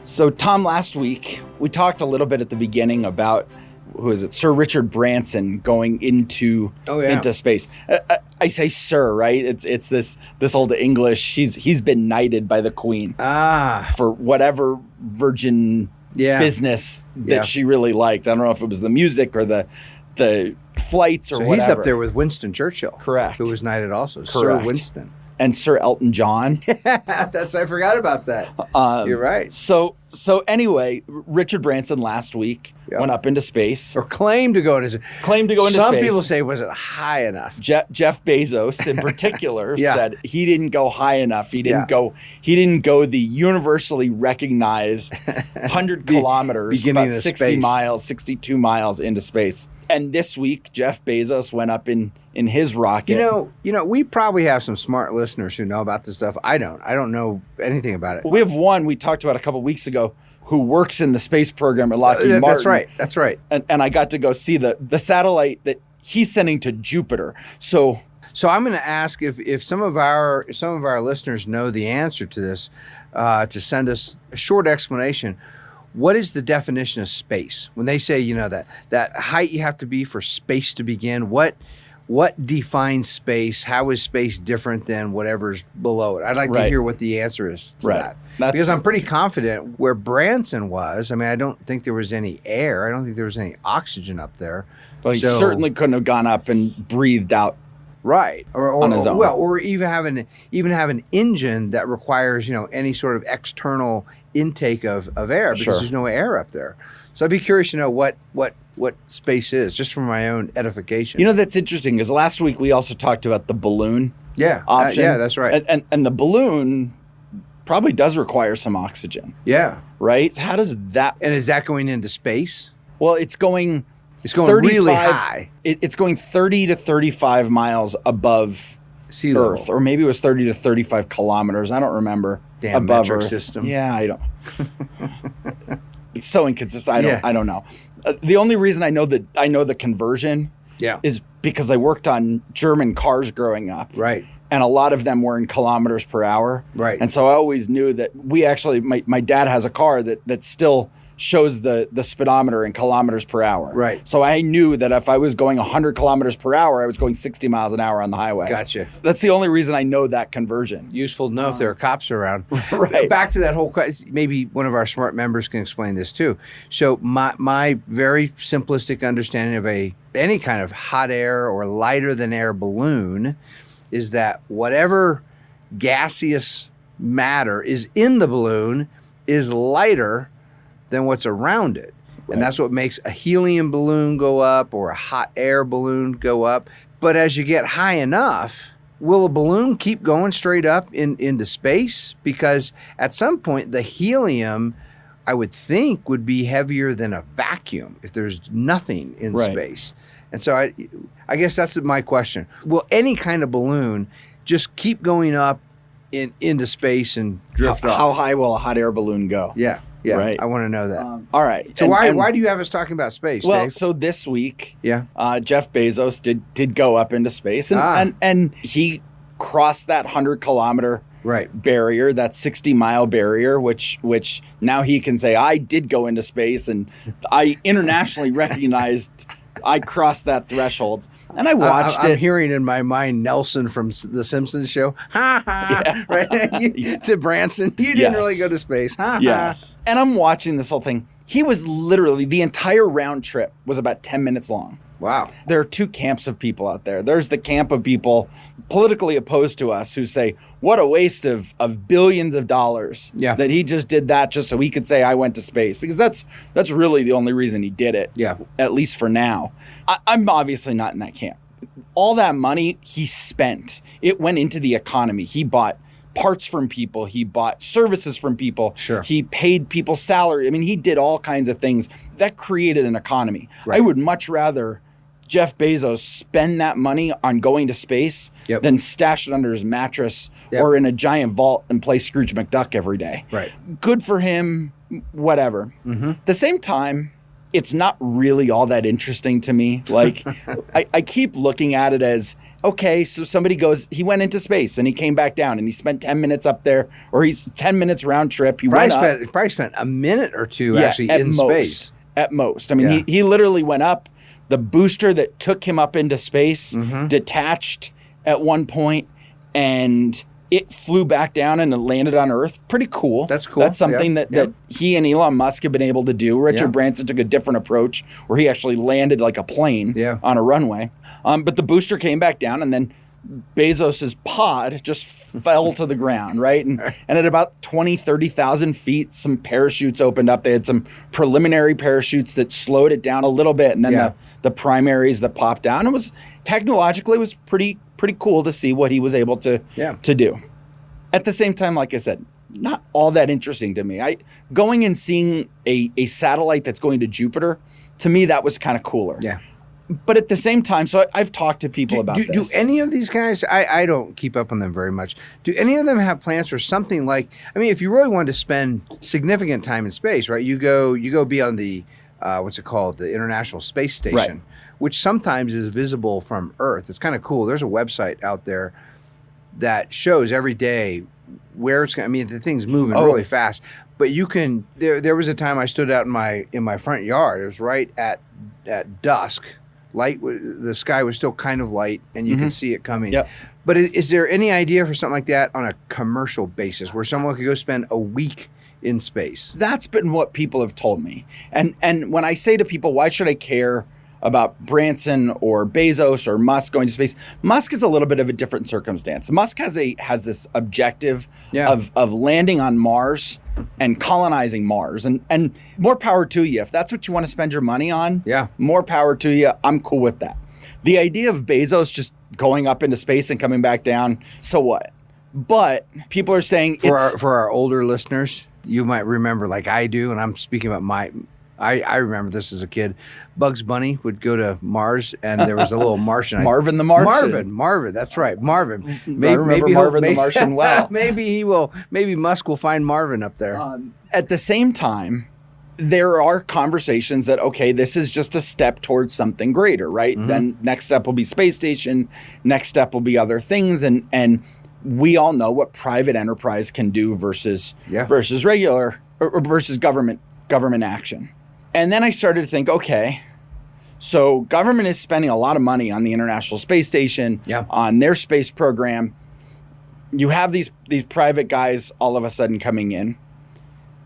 So, Tom, last week, we talked a little bit at the beginning about, who is it, Sir Richard Branson going into space. I say Sir, right? It's this old English. He's been knighted by the Queen for whatever virgin business that she really liked. I don't know if it was the music or the flights or whatever. He's up there with Winston Churchill. Correct. Who was knighted also. Correct. Sir Winston. And Sir Elton John. I forgot about that. You're right. So anyway, Richard Branson last week went up into space. Or claimed to go into space. Some people say, was it high enough? Jeff Bezos in particular said he didn't go high enough. He didn't go the universally recognized 100 kilometers, about 60 miles, 62 miles into space. And this week, Jeff Bezos went up in his rocket. You know, we probably have some smart listeners who know about this stuff. I don't know anything about it. We have one we talked about a couple weeks ago who works in the space program at Lockheed Martin. That's right. And I got to go see the satellite that he's sending to Jupiter. So I'm going to ask if some of our listeners know the answer to this, to send us a short explanation. What is the definition of space? When they say, that height you have to be for space to begin, what defines space? How is space different than whatever's below it? I'd like to hear what the answer is to that. Because I'm pretty confident where Branson was, I mean, I don't think there was any air. I don't think there was any oxygen up there. Well, he certainly couldn't have gone up and breathed out. Right. Or on his own. Well, or even have an engine that requires, any sort of external intake of air, because there's no air up there. So I'd be curious to know what space is, just for my own edification. That's interesting, because last week we also talked about the balloon option. That's right. And the balloon probably does require some oxygen. Yeah. Right? How does that... And is that going into space? Well, it's going really high. It's going 30 to 35 miles above sea level. Earth, or maybe it was 30 to 35 kilometers. I don't remember. Damn above metric Earth. System. Yeah, I don't. It's so inconsistent. I don't know. The only reason I know the conversion is because I worked on German cars growing up. Right. And a lot of them were in kilometers per hour. Right. And so I always knew that my dad has a car that still shows the speedometer in kilometers per hour. Right. So I knew that if I was going 100 kilometers per hour, I was going 60 miles an hour on the highway. Gotcha. That's the only reason I know that conversion. Useful to know if there are cops around. Right. Back to that whole question, maybe one of our smart members can explain this too. So my very simplistic understanding of any kind of hot air or lighter than air balloon is that whatever gaseous matter is in the balloon is lighter than what's around it. Right. And that's what makes a helium balloon go up or a hot air balloon go up. But as you get high enough, will a balloon keep going straight up into space? Because at some point, the helium, I would think, would be heavier than a vacuum if there's nothing in space. And so I guess that's my question. Will any kind of balloon just keep going up into space and drift off? How high will a hot air balloon go? Yeah. Right. I want to know that. All right. So why do you have us talking about space, Dave? So this week, Jeff Bezos did go up into space, and he crossed that 100-kilometer barrier, that 60-mile barrier, which now he can say, I did go into space, and I internationally recognized I crossed that threshold. And I watched it. I'm hearing in my mind Nelson from The Simpsons show. Ha ha. Right? To Branson. You didn't really go to space. Ha ha. And I'm watching this whole thing. He was literally, the entire round trip was about 10 minutes long. Wow. There are two camps of people out there. There's the camp of people politically opposed to us who say, what a waste of billions of dollars that he just did that just so he could say I went to space. Because that's really the only reason he did it, at least for now. I'm obviously not in that camp. All that money he spent, it went into the economy. He bought parts from people. He bought services from people. Sure. He paid people salary. I mean, he did all kinds of things that created an economy. Right. I would much rather Jeff Bezos spend that money on going to space than stash it under his mattress or in a giant vault and play Scrooge McDuck every day. Right. Good for him, whatever. Mm-hmm. At the same time, it's not really all that interesting to me. Like, I keep looking at it as, okay, so somebody goes, he went into space and he came back down and he spent 10 minutes up there, or he's 10 minutes round trip. He probably spent a minute or two actually in space. At most. I mean, he literally went up. The booster that took him up into space detached at one point, and it flew back down and it landed on Earth. Pretty cool. That's cool. That's something that he and Elon Musk have been able to do. Richard Branson took a different approach where he actually landed like a plane on a runway. But the booster came back down, and then Bezos's pod just fell to the ground, right? And at about 20, 30,000 feet, some parachutes opened up. They had some preliminary parachutes that slowed it down a little bit, and then the primaries that popped down. It was technologically, it was pretty cool to see what he was able to do. At the same time, like I said, not all that interesting to me. Going and seeing a satellite that's going to Jupiter, to me, that was kind of cooler. Yeah. But at the same time, so I've talked to people about this. Do any of these guys, I don't keep up on them very much, do any of them have plans for something like, I mean, if you really wanted to spend significant time in space, right, you go be on the, what's it called, the International Space Station, which sometimes is visible from Earth. It's kind of cool. There's a website out there that shows every day where it's going. I mean, the thing's moving really fast. But you can, there was a time I stood out in my front yard. It was right at dusk. The sky was still kind of light, and you could see it coming. Yep. But is there any idea for something like that on a commercial basis where someone could go spend a week in space? That's been what people have told me. And when I say to people, why should I care about Branson or Bezos or Musk going to space? Musk is a little bit of a different circumstance. Musk has this objective of landing on Mars and colonizing Mars, and more power to you. If that's what you want to spend your money on, more power to you. I'm cool with that. The idea of Bezos just going up into space and coming back down, so what? But people are saying for our older listeners, you might remember, like I do, and I'm speaking about I remember this as a kid. Bugs Bunny would go to Mars, and there was a little Martian. Marvin the Martian. Marvin, that's right. Marvin. I remember Marvin the Martian well. Maybe Musk will find Marvin up there. At the same time, there are conversations that, okay, this is just a step towards something greater, right? Then next step will be space station. Next step will be other things. And we all know what private enterprise can do versus regular or versus government action. And then I started to think, okay, so government is spending a lot of money on the International Space Station, on their space program. You have these private guys all of a sudden coming in.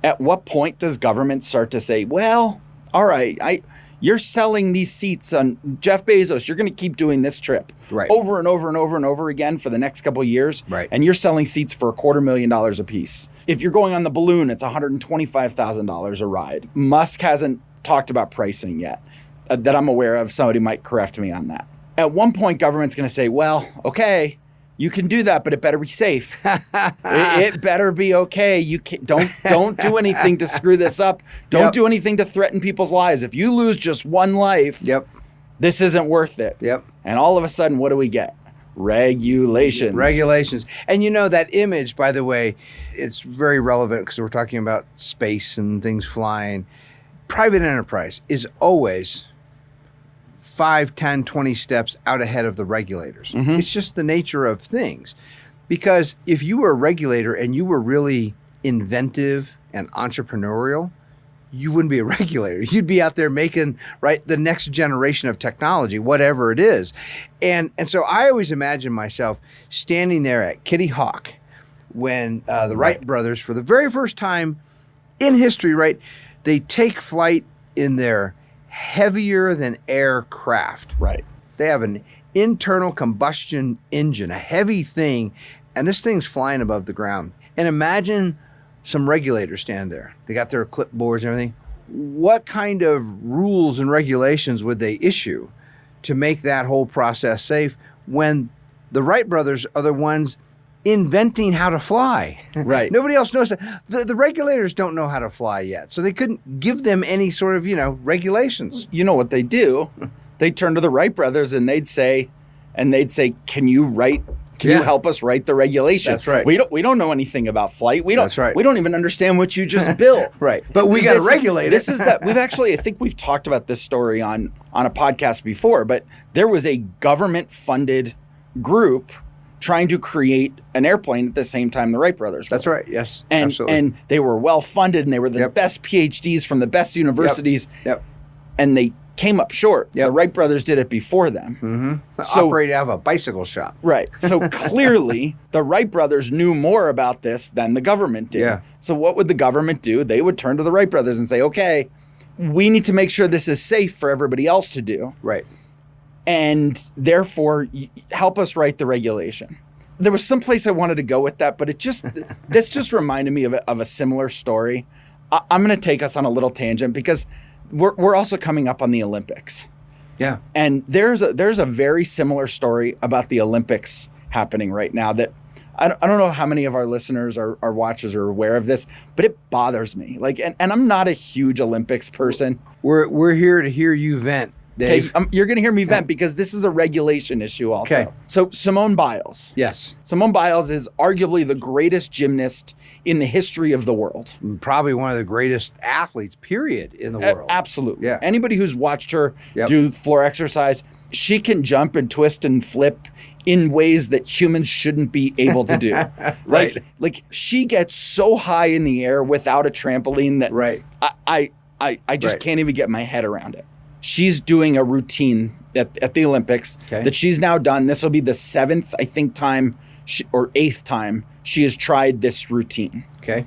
At what point does government start to say, well, all right, you're selling these seats on Jeff Bezos, you're going to keep doing this trip over and over and over and over again for the next couple of years, and you're selling seats for $250,000 a piece. If you're going on the balloon, it's $125,000 a ride. Musk hasn't talked about pricing yet that I'm aware of. Somebody might correct me on that. At one point, government's going to say, well, okay, you can do that, but it better be safe. it better be okay. You don't do anything to screw this up. Don't do anything to threaten people's lives. If you lose just one life, this isn't worth it. And all of a sudden, what do we get? Regulations. And you know, that image, by the way, it's very relevant because we're talking about space and things flying. Private enterprise is always 5, 10, 20 steps out ahead of the regulators. It's just the nature of things. Because if you were a regulator and you were really inventive and entrepreneurial, you wouldn't be a regulator. You'd be out there making the next generation of technology, whatever it is. And so I always imagine myself standing there at Kitty Hawk when the Wright brothers, for the very first time in history, they take flight in their heavier than air craft. They have an internal combustion engine, a heavy thing, and this thing's flying above the ground. And imagine some regulators stand there. They got their clipboards and everything. What kind of rules and regulations would they issue to make that whole process safe when the Wright brothers are the ones inventing how to fly? Nobody else knows that. The regulators don't know how to fly yet, so they couldn't give them any sort of, regulations. You know what they do? They turn to the Wright brothers and they'd say, can you write Can you help us write the regulation? That's right. We don't know anything about flight. That's right. We don't even understand what you just built. Right. But we got to regulate it. This is that I think we've talked about this story on a podcast before, but there was a government funded group trying to create an airplane at the same time the Wright brothers were. That's right. Yes. And absolutely. and they were well funded and they were the best PhDs from the best universities. Yep. And they came up short. Yep. The Wright brothers did it before them. Mm-hmm. So, operated out of a bicycle shop. Right. So clearly the Wright brothers knew more about this than the government did. Yeah. So what would the government do? They would turn to the Wright brothers and say, okay, we need to make sure this is safe for everybody else to do. Right. And therefore help us write the regulation. There was some place I wanted to go with that, but this just reminded me of a similar story. I'm going to take us on a little tangent because we're also coming up on the Olympics. Yeah. And there's a very similar story about the Olympics happening right now that I don't know how many of our listeners or watchers are aware of this, but it bothers me. Like, and I'm not a huge Olympics person. We're here to hear you vent, Dave. Okay, you're going to hear me vent because this is a regulation issue also. Okay. So Simone Biles. Yes. Simone Biles is arguably the greatest gymnast in the history of the world. Probably one of the greatest athletes, period, in the world. Absolutely. Yeah. Anybody who's watched her do floor exercise, she can jump and twist and flip in ways that humans shouldn't be able to do. Right. Like she gets so high in the air without a trampoline that I just can't even get my head around it. She's doing a routine at the Olympics that she's now done. This will be the 7th, I think, time or 8th time she has tried this routine. Okay.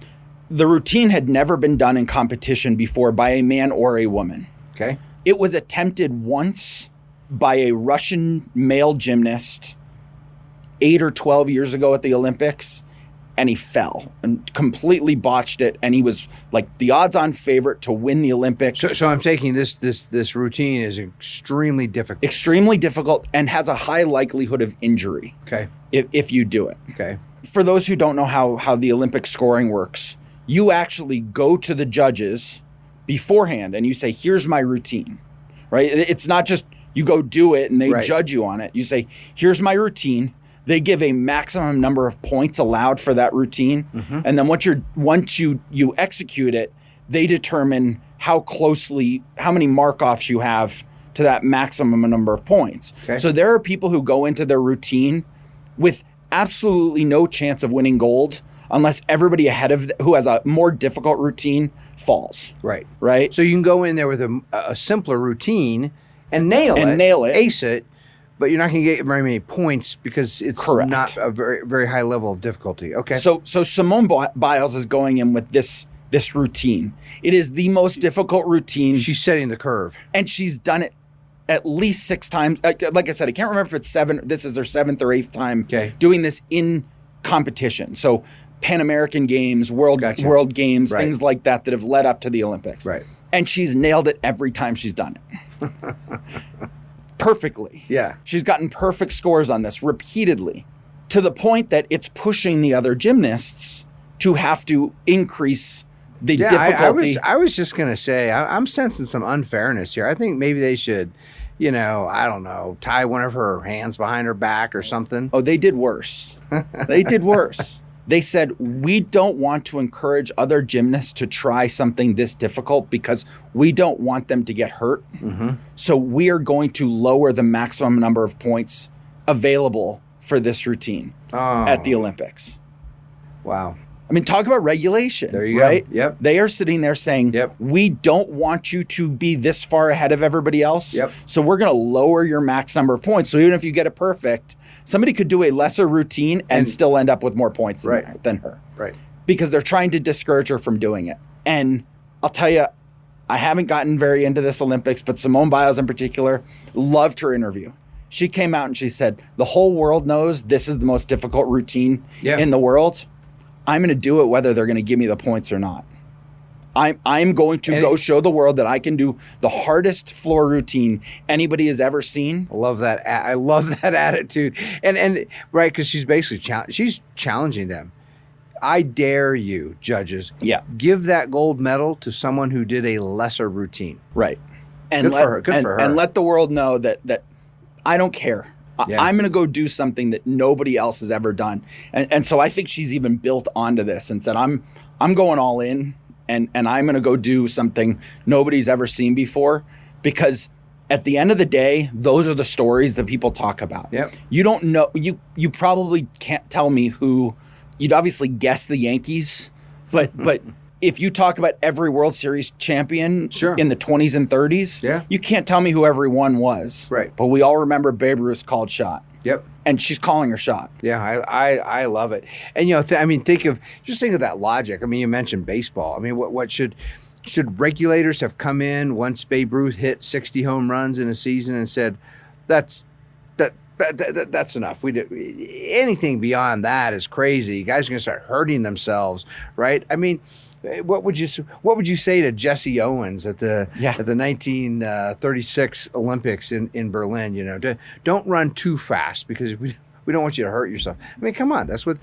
The routine had never been done in competition before by a man or a woman. Okay. It was attempted once by a Russian male gymnast 8 or 12 years ago at the Olympics, and he fell and completely botched it. And he was like the odds-on favorite to win the Olympics. So I'm taking this routine is extremely difficult. Extremely difficult and has a high likelihood of injury. Okay. If you do it. Okay. For those who don't know how the Olympic scoring works, you actually go to the judges beforehand and you say, here's my routine, right? It's not just you go do it and they judge you on it. You say, here's my routine. They give a maximum number of points allowed for that routine. Mm-hmm. And then once you execute it, they determine how many mark-offs you have to that maximum number of points. Okay. So there are people who go into their routine with absolutely no chance of winning gold unless everybody ahead of who has a more difficult routine falls. Right. Right. So you can go in there with a simpler routine and nail it, ace it, but you're not going to get very many points because it's not a very, very high level of difficulty. Okay. So Simone Biles is going in with this routine. It is the most difficult routine. She's setting the curve. And she's done it at least 6 times. Like I said, I can't remember if it's 7. This is her 7th or 8th time doing this in competition. So Pan American Games, World Games, things like that have led up to the Olympics. Right. And she's nailed it every time she's done it. Perfectly. Yeah. She's gotten perfect scores on this repeatedly to the point that it's pushing the other gymnasts to have to increase the difficulty. I was just going to say, I'm sensing some unfairness here. I think maybe they should, I don't know, tie one of her hands behind her back or something. Oh, they did worse. They said, we don't want to encourage other gymnasts to try something this difficult because we don't want them to get hurt. Mm-hmm. So we are going to lower the maximum number of points available for this routine at the Olympics. Wow. I mean, talk about regulation. There you go. Yep. They are sitting there saying, we don't want you to be this far ahead of everybody else. Yep. So we're going to lower your max number of points. So even if you get it perfect, somebody could do a lesser routine and still end up with more points than her. Right. Because they're trying to discourage her from doing it. And I'll tell you, I haven't gotten very into this Olympics, but Simone Biles in particular loved her interview. She came out and she said, the whole world knows this is the most difficult routine in the world. I'm going to do it whether they're going to give me the points or not. I'm going to go show the world that I can do the hardest floor routine anybody has ever seen. I love that. I love that attitude. And right, because she's basically she's challenging them. I dare you, judges. Yeah. Give that gold medal to someone who did a lesser routine. Right. And Good for her. And let the world know that I don't care. I'm going to go do something that nobody else has ever done. And so I think she's even built onto this and said, I'm going all in, and I'm going to go do something nobody's ever seen before, because at the end of the day, those are the stories that people talk about. Yep. You don't know, you probably can't tell me who. You'd obviously guess the Yankees, but if you talk about every World Series champion in the 20s and 30s, you can't tell me who every one was. Right. But we all remember Babe Ruth's called shot. Yep. And she's calling her shot. Yeah, I love it. And, think of that logic. I mean, you mentioned baseball. I mean, what should regulators have come in once Babe Ruth hit 60 home runs in a season and said, that's enough. Anything beyond that is crazy. Guys are going to start hurting themselves, right? I mean, what would you say to Jesse Owens at the 1936 Olympics in Berlin? Don't run too fast because we don't want you to hurt yourself. I mean, come on, that's what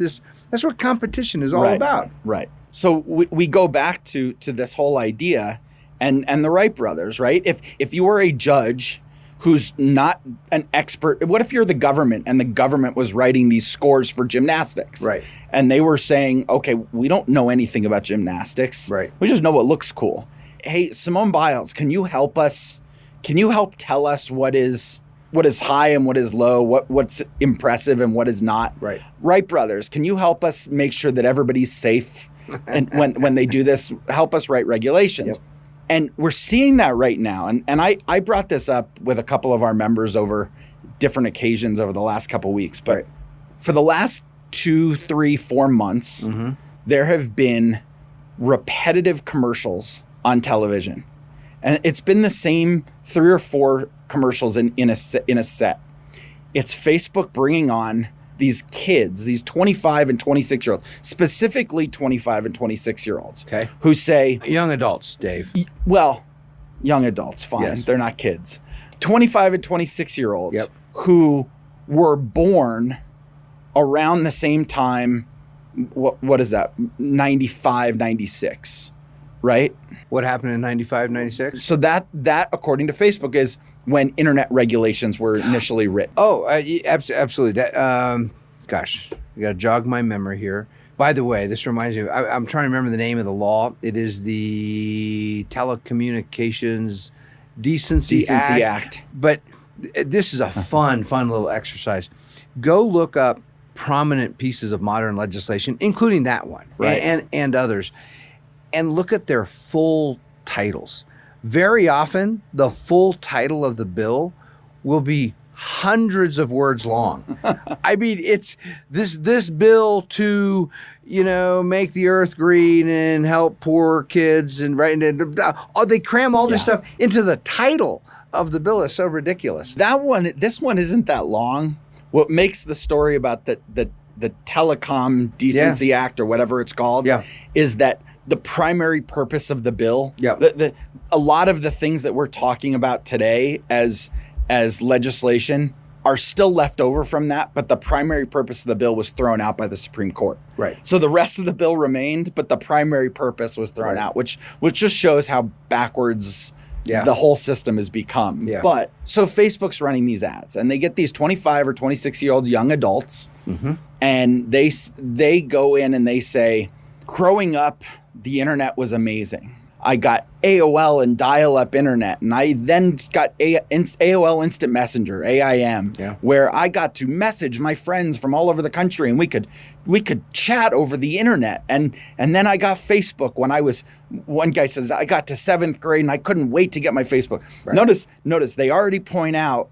competition is all about. Right. So we go back to this whole idea and the Wright brothers, right? If you were a judge who's not an expert, what if you're the government and the government was writing these scores for gymnastics? Right. And they were saying, okay, we don't know anything about gymnastics. Right. We just know what looks cool. Hey, Simone Biles, can you help us? Can you help tell us what is high and what is low, what's impressive and what is not? Right. Wright brothers, can you help us make sure that everybody's safe? And when they do this, help us write regulations. Yep. And we're seeing that right now. And I brought this up with a couple of our members over different occasions over the last couple of weeks. But for the last 2, 3, 4 months, there have been repetitive commercials on television. And it's been the same 3 or 4 commercials in a set. It's Facebook bringing on these kids, these 25 and 26-year-olds, specifically 25 and 26-year-olds, who say... Young adults, Dave. Well, young adults, fine. Yes. They're not kids. 25 and 26-year-olds who were born around the same time, what is that, 95, 96, right? What happened in 95, 96? So that according to Facebook, is when internet regulations were initially written. Oh, absolutely. That, gosh, you got to jog my memory here. By the way, this reminds me, I'm trying to remember the name of the law. It is the Telecommunications Decency Act. But this is a fun little exercise. Go look up prominent pieces of modern legislation, including that one, and others, and look at their full titles. Very often, the full title of the bill will be hundreds of words long. I mean, it's this bill to, make the earth green and help poor kids and they cram all this stuff into the title of the bill. Is so ridiculous. This one isn't that long. What makes the story about the Telecom Decency Act or whatever it's called is that the primary purpose of the bill, a lot of the things that we're talking about today as legislation are still left over from that, but the primary purpose of the bill was thrown out by the Supreme Court. Right. So the rest of the bill remained, but the primary purpose was thrown out, which just shows how backwards the whole system has become. Yeah. But so Facebook's running these ads, and they get these 25 or 26-year-old young adults, and they go in and they say, growing up, the internet was amazing. I got AOL and dial-up internet, and I then got AOL Instant Messenger, AIM, where I got to message my friends from all over the country, and we could chat over the internet. And then I got Facebook when one guy says, I got to 7th grade and I couldn't wait to get my Facebook. Right. Notice they already point out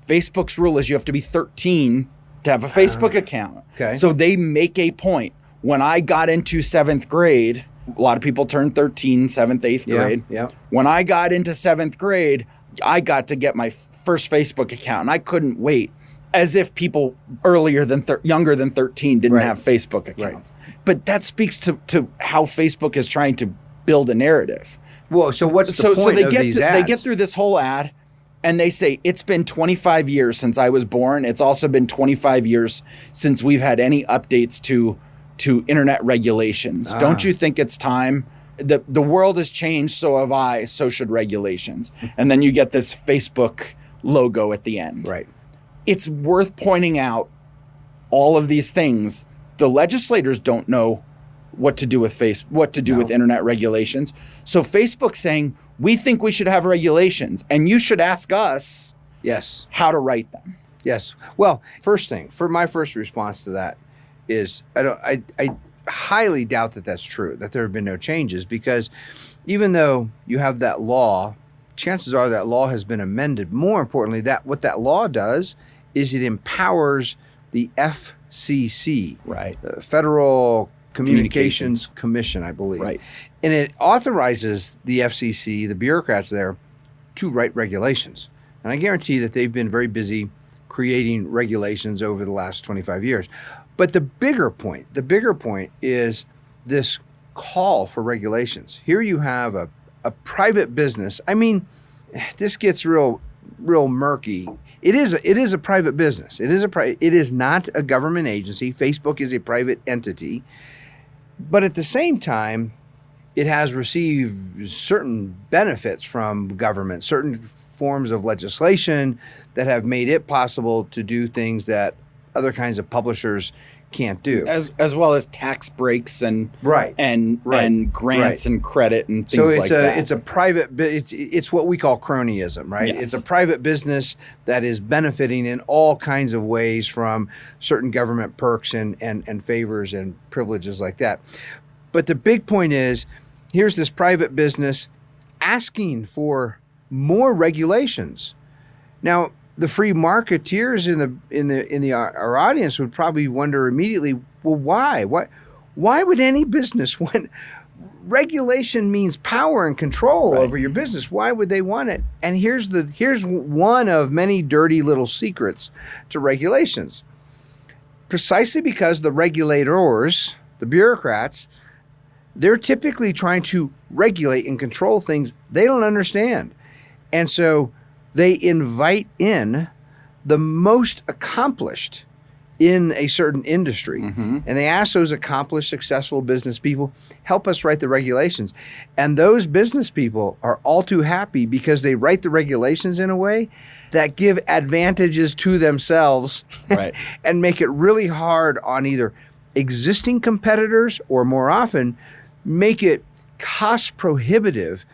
Facebook's rule is you have to be 13 to have a Facebook account. Okay. So they make a point. When I got into 7th grade, a lot of people turned 13, 7th, 8th grade. Yeah. When I got into 7th grade, I got to get my first Facebook account, and I couldn't wait. As if people younger than 13 didn't have Facebook accounts. Right. But that speaks to how Facebook is trying to build a narrative. Well, so what's the point of these ads? They get through this whole ad, and they say, it's been 25 years since I was born. It's also been 25 years since we've had any updates to internet regulations. Don't you think it's time? The world has changed, so have I, so should regulations. And then you get this Facebook logo at the end. Right. it's worth pointing out all of these things. The legislators don't know what to do with with internet regulations. So Facebook's saying, we think we should have regulations, and you should ask us how to write them. Yes. Well, first thing, for my first response to that is I highly doubt that that's true, that there have been no changes, because even though you have that law, chances are that law has been amended. More importantly, what that law does is it empowers the FCC, the Federal Communications Commission, I believe. Right. And it authorizes the FCC, the bureaucrats there, to write regulations. And I guarantee that they've been very busy creating regulations over the last 25 years. But the bigger point is this call for regulations. Here you have a private business. I mean, this gets real murky. It is a private business. It is not a government agency. Facebook is a private entity. But at the same time, it has received certain benefits from government, certain forms of legislation that have made it possible to do things that other kinds of publishers can't do, as well as tax breaks and grants and credit and things like that. So it's a private. It's what we call cronyism, right? Yes. It's a private business that is benefiting in all kinds of ways from certain government perks and favors and privileges like that. But the big point is, here's this private business asking for more regulations. Now, the free marketeers in our audience would probably wonder immediately, well, why? Why would any business want regulation? Means power and control over your business. Why would they want it? And here's one of many dirty little secrets to regulations. Precisely because the regulators, the bureaucrats, they're typically trying to regulate and control things they don't understand. And so they invite in the most accomplished in a certain industry. Mm-hmm. And they ask those accomplished, successful business people, help us write the regulations. And those business people are all too happy because they write the regulations in a way that give advantages to themselves and make it really hard on either existing competitors or, more often, make it cost prohibitive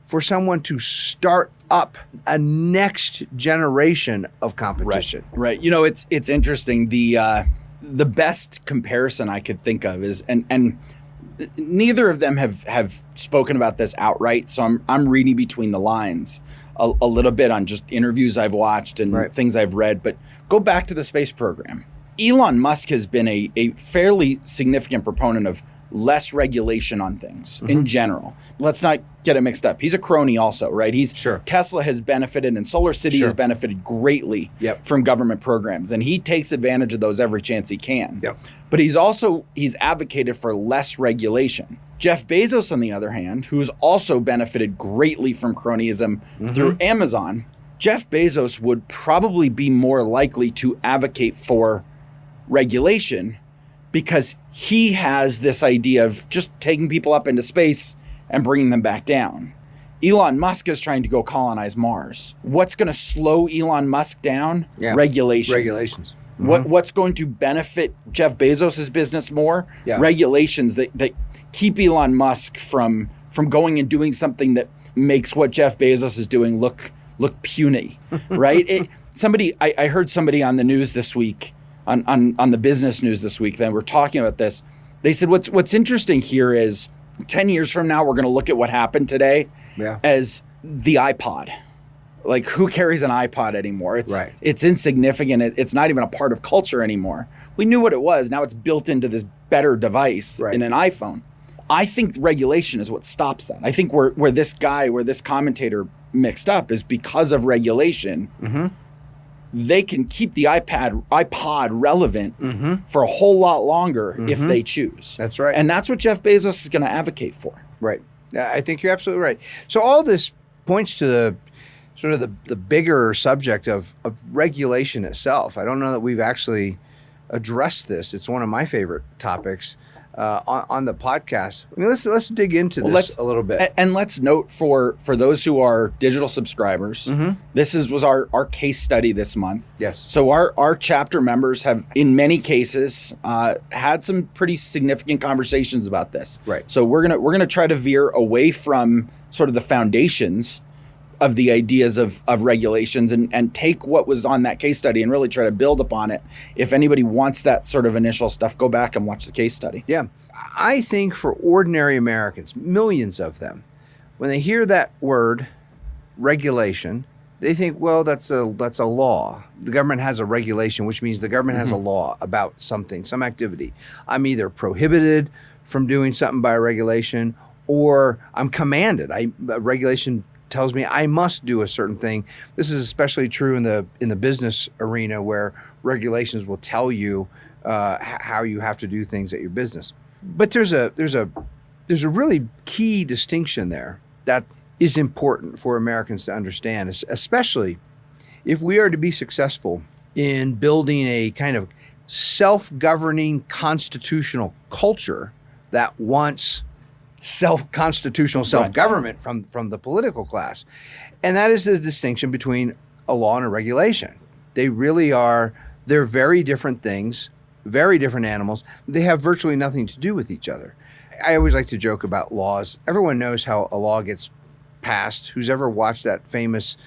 for someone to start up a next generation of competition. Right. You know, it's interesting. The best comparison I could think of is, and neither of them have spoken about this outright. So I'm reading between the lines a little bit on just interviews I've watched and things I've read. But go back to the space program. Elon Musk has been a fairly significant proponent of less regulation on things in general. Let's not get it mixed up. He's a crony also, right? Tesla has benefited and Solar City has benefited greatly from government programs, and he takes advantage of those every chance he can. But he's advocated for less regulation. Jeff Bezos, on the other hand, who's also benefited greatly from cronyism through Amazon, Jeff Bezos would probably be more likely to advocate for regulation because he has this idea of just taking people up into space and bringing them back down. Elon Musk is trying to go colonize Mars. What's going to slow Elon Musk down? Regulation. Regulations. What's going to benefit Jeff Bezos' business more? Regulations that keep Elon Musk from going and doing something that makes what Jeff Bezos is doing look puny, right? I heard somebody on the news this week, on the business news this week, that were talking about this. They said what's interesting here is 10 years from now, we're going to look at what happened today as the iPod. Like, who carries an iPod anymore? It's insignificant. It's not even a part of culture anymore. We knew what it was. Now it's built into this better device in an iPhone. I think regulation is what stops that. I think where this commentator mixed up is because of regulation. They can keep the iPod relevant for a whole lot longer if they choose. That's right. And that's what Jeff Bezos is going to advocate for. Right. I think you're absolutely right. So all this points to the bigger subject of regulation itself. I don't know that we've actually addressed this. It's one of my favorite topics. on the podcast. I mean, let's dig into this a little bit. And let's note for those who are digital subscribers, this was our case study this month. Yes. So our chapter members have, in many cases, had some pretty significant conversations about this. Right. So we're gonna try to veer away from sort of the foundations of the ideas of regulations and take what was on that case study and really try to build upon it. If anybody wants that sort of initial stuff, go back and watch the case study. Yeah. I think for ordinary Americans, millions of them, when they hear that word regulation, they think, well, that's a law. The government has a regulation, which means the government has a law about something, some activity. I'm either prohibited from doing something by a regulation, or I'm commanded. A regulation tells me I must do a certain thing. This is especially true in the business arena, where regulations will tell you how you have to do things at your business. But there's a really key distinction there that is important for Americans to understand, especially if we are to be successful in building a kind of self-governing constitutional culture that wants constitutional self-government from the political class. And that is the distinction between a law and a regulation. They really are, they're very different things, very different animals. They have virtually nothing to do with each other. I always like to joke about laws. Everyone knows how a law gets passed. Who's ever watched that famous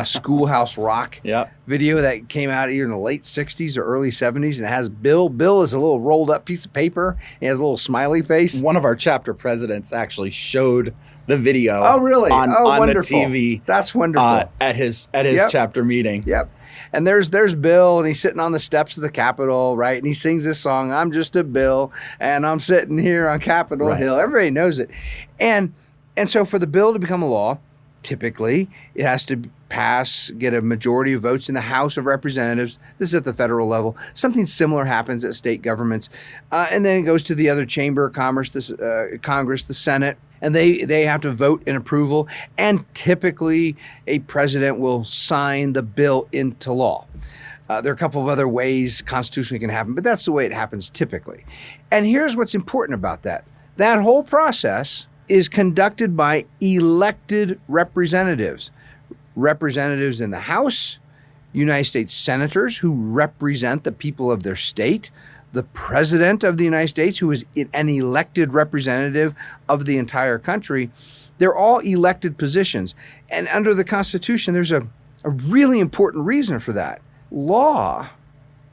Schoolhouse Rock video that came out either in the late 60s or early 70s, and it has Bill. Bill is a little rolled up piece of paper. He has a little smiley face. One of our chapter presidents actually showed the video. Oh, really? On wonderful. the TV. That's wonderful. At his chapter meeting. Yep. And there's Bill, and he's sitting on the steps of the Capitol, right? And he sings this song, "I'm just a Bill, and I'm sitting here on Capitol Hill." Everybody knows it. And so for the bill to become a law, typically it has to get a majority of votes in the House of Representatives. This is at the federal level. Something similar happens at state governments. And then it goes to the other chamber of commerce, Congress, the Senate, and they have to vote in approval. And typically a president will sign the bill into law. There are a couple of other ways constitutionally can happen, but that's the way it happens typically. And here's what's important about that. That whole process is conducted by elected representatives. Representatives in the House, United States senators who represent the people of their state, the President of the United States, who is an elected representative of the entire country. They're all elected positions. And under the Constitution, there's a really important reason for that. Law,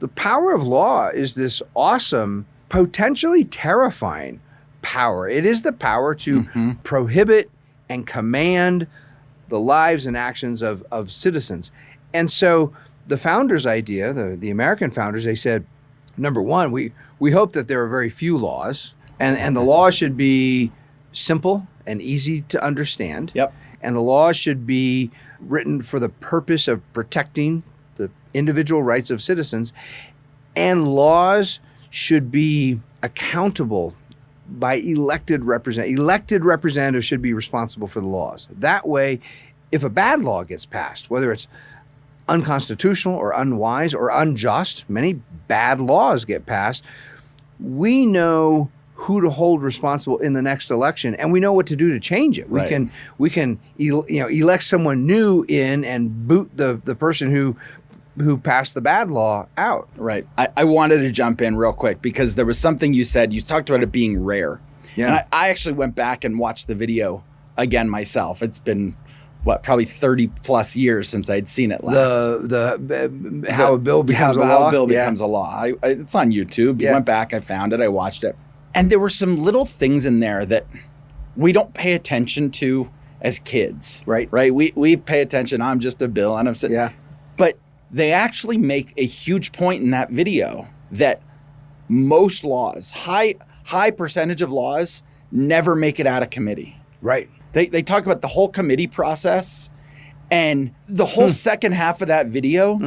the power of law, is this awesome, potentially terrifying power. It is the power to prohibit and command the lives and actions of citizens. And so the founders' idea, the American founders, they said, number one, we hope that there are very few laws, and the law should be simple and easy to understand. Yep. And the law should be written for the purpose of protecting the individual rights of citizens, and laws should be accountable by elected representatives. Elected representatives should be responsible for the laws. That way, if a bad law gets passed, whether it's unconstitutional or unwise or unjust, many bad laws get passed, we know who to hold responsible in the next election, and we know what to do to change it. We can elect someone new in and boot the person who passed the bad law out. Right. I wanted to jump in real quick because there was something you said. You talked about it being rare. Yeah. And I actually went back and watched the video again myself. It's been, probably 30 plus years since I'd seen it last. How a bill becomes a law? How a bill becomes a law. It's on YouTube. I went back, I found it, I watched it. And there were some little things in there that we don't pay attention to as kids. Right. Right. We pay attention. I'm just a bill and I'm sitting. Yeah. But they actually make a huge point in that video that most laws, high percentage of laws, never make it out of committee. Right. They talk about the whole committee process, and the whole second half of that video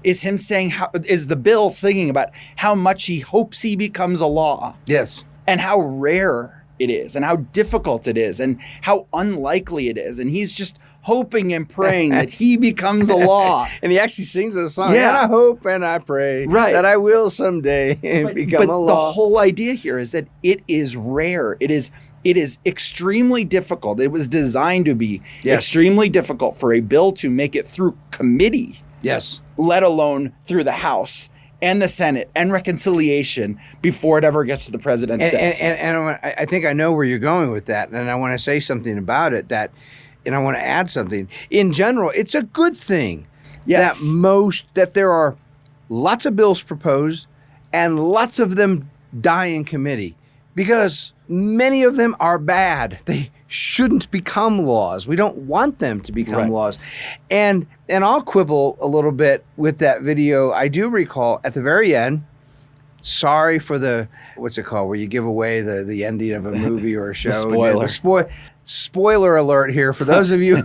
is him saying is the bill singing about how much he hopes he becomes a law. Yes. And how rare it is and how difficult it is and how unlikely it is. And he's just hoping and praying that he becomes a law. And he actually sings a song. Yeah. I hope and I pray that I will someday become a law. The whole idea here is that it is rare. It is extremely difficult. It was designed to be extremely difficult for a bill to make it through committee. Yes. Let alone through the House and the Senate and reconciliation before it ever gets to the president's desk. And I think I know where you're going with that. And I want to say something about it and I want to add something. In general, it's a good thing that there are lots of bills proposed and lots of them die in committee because many of them are bad. They shouldn't become laws. We don't want them to become laws. And I'll quibble a little bit with that video. I do recall at the very end, sorry for the, what's it called, where you give away the ending of a movie or a show. The spoiler. Spoiler alert here for those of you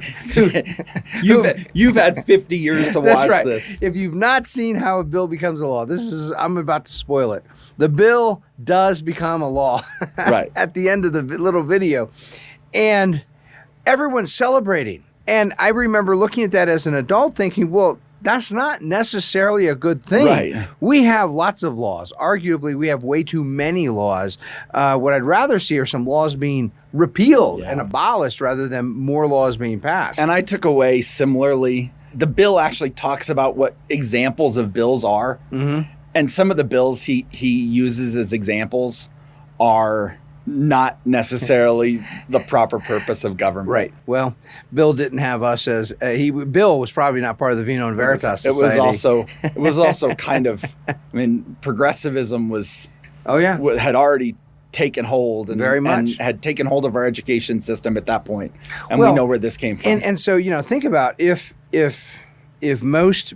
you've had 50 years to watch right. this. If you've not seen how a bill becomes a law, I'm about to spoil it. The bill does become a law right at the end of the little video. And everyone's celebrating. And I remember looking at that as an adult thinking, well, that's not necessarily a good thing. Right. We have lots of laws. Arguably, we have way too many laws. What I'd rather see are some laws being repealed and abolished rather than more laws being passed. And I took away similarly. The bill actually talks about what examples of bills are. Mm-hmm. And some of the bills he uses as examples are not necessarily the proper purpose of government. Right. Well, Bill didn't have us as Bill was probably not part of the Vino Veritas Society. It was also kind of, I mean, progressivism was had already taken hold and very much and had taken hold of our education system at that point. And we know where this came from. And so, think about if most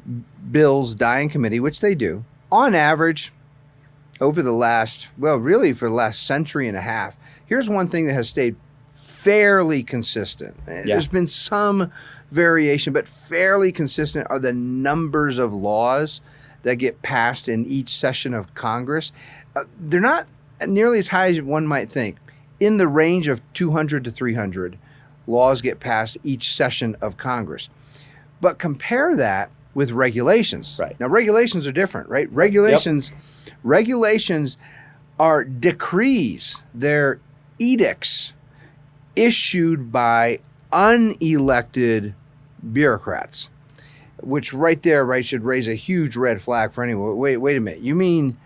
bills die in committee, which they do, on average, over the last, really for the last century and a half, here's one thing that has stayed fairly consistent. There's been some variation, but fairly consistent are the numbers of laws that get passed in each session of Congress. They're not nearly as high as one might think. In the range of 200 to 300 laws get passed each session of Congress. But compare that with regulations. Right. Now, regulations are different, right? Regulations are decrees. They're edicts issued by unelected bureaucrats, which right there, should raise a huge red flag for anyone. Wait a minute. You mean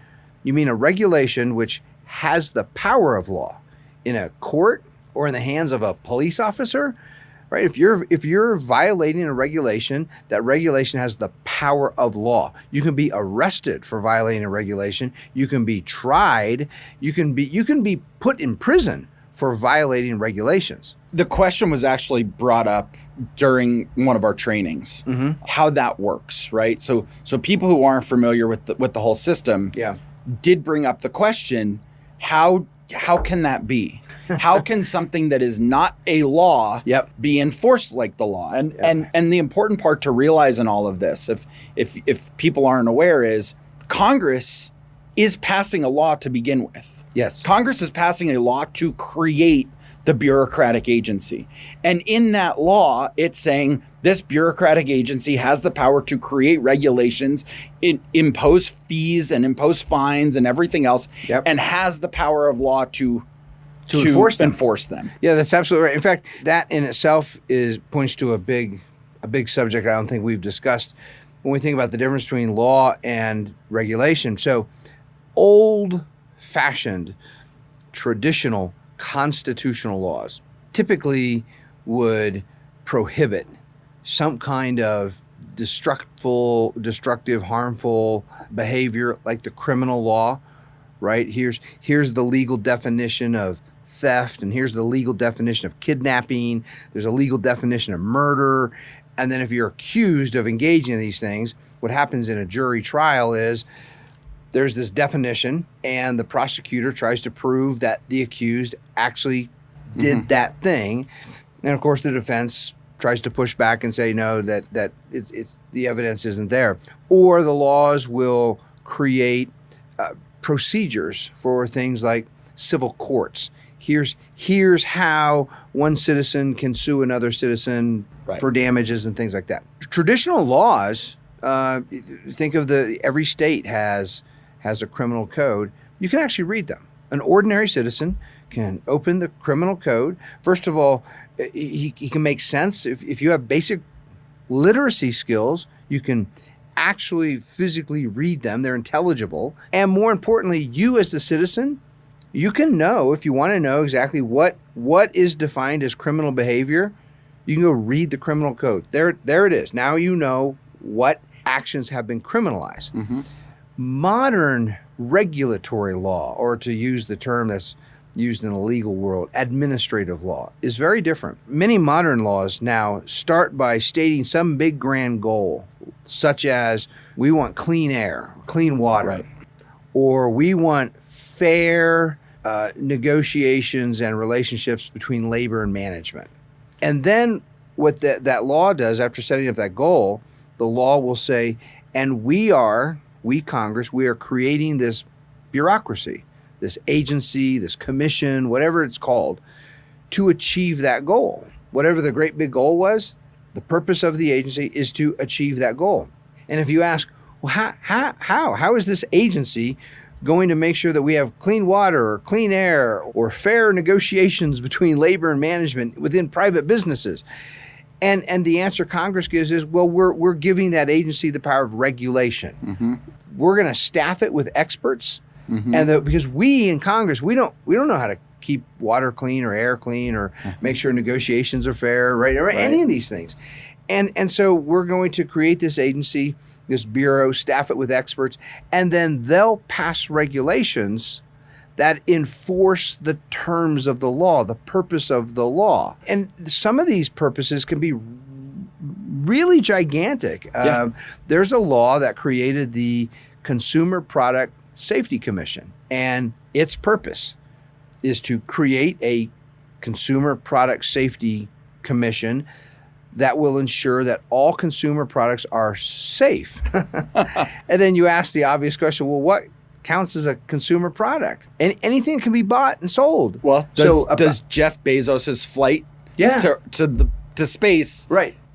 a regulation which has the power of law in a court or in the hands of a police officer? Right? If you're violating a regulation, that regulation has the power of law. You can be arrested for violating a regulation. You can be tried. You can be put in prison for violating regulations. The question was actually brought up during one of our trainings, how that works, right? So people who aren't familiar with the whole system did bring up the question, how can that be? How can something that is not a law be enforced like the law? And the important part to realize in all of this, if people aren't aware, is Congress is passing a law to begin with. Yes. Congress is passing a law to create the bureaucratic agency. And in that law, it's saying this bureaucratic agency has the power to create regulations, impose fees and impose fines and everything else, and has the power of law to enforce them. Yeah, that's absolutely right. In fact, that in itself points to a big subject I don't think we've discussed when we think about the difference between law and regulation. So old-fashioned, traditional constitutional laws typically would prohibit some kind of destructive, harmful behavior like the criminal law, right? Here's the legal definition of theft, and here's the legal definition of kidnapping. There's a legal definition of murder. And then if you're accused of engaging in these things, what happens in a jury trial is there's this definition, and the prosecutor tries to prove that the accused actually did that thing. And of course, the defense tries to push back and say, no, that it's the evidence isn't there. Or the laws will create procedures for things like civil courts Here's how one citizen can sue another citizen for damages and things like that. Traditional laws, think of every state has a criminal code. You can actually read them. An ordinary citizen can open the criminal code. First of all, he can make sense. If you have basic literacy skills, you can actually physically read them. They're intelligible. And more importantly, you as the citizen, you can know, if you want to know exactly what is defined as criminal behavior, you can go read the criminal code. There it is. Now you know what actions have been criminalized. Mm-hmm. Modern regulatory law, or to use the term that's used in the legal world, administrative law, is very different. Many modern laws now start by stating some big grand goal, such as we want clean air, clean water, or we want fair negotiations and relationships between labor and management. And then what that law does, after setting up that goal, the law will say, and we Congress, we are creating this bureaucracy, this agency, this commission, whatever it's called, to achieve that goal. Whatever the great big goal was, the purpose of the agency is to achieve that goal. And if you ask, well, how is this agency going to make sure that we have clean water or clean air or fair negotiations between labor and management within private businesses? And the answer Congress gives is, well, we're giving that agency the power of regulation. Mm-hmm. We're going to staff it with experts, and because we in Congress, we don't know how to keep water clean or air clean or make sure negotiations are fair, right? Any of these things. And so we're going to create this agency, this bureau, staff it with experts, and then they'll pass regulations that enforce the terms of the law, the purpose of the law. And some of these purposes can be really gigantic. There's a law that created the Consumer Product Safety Commission, and its purpose is to create a Consumer Product Safety Commission that will ensure that all consumer products are safe. And then you ask the obvious question, well, what counts as a consumer product? And anything can be bought and sold. Well, does Jeff Bezos's flight to space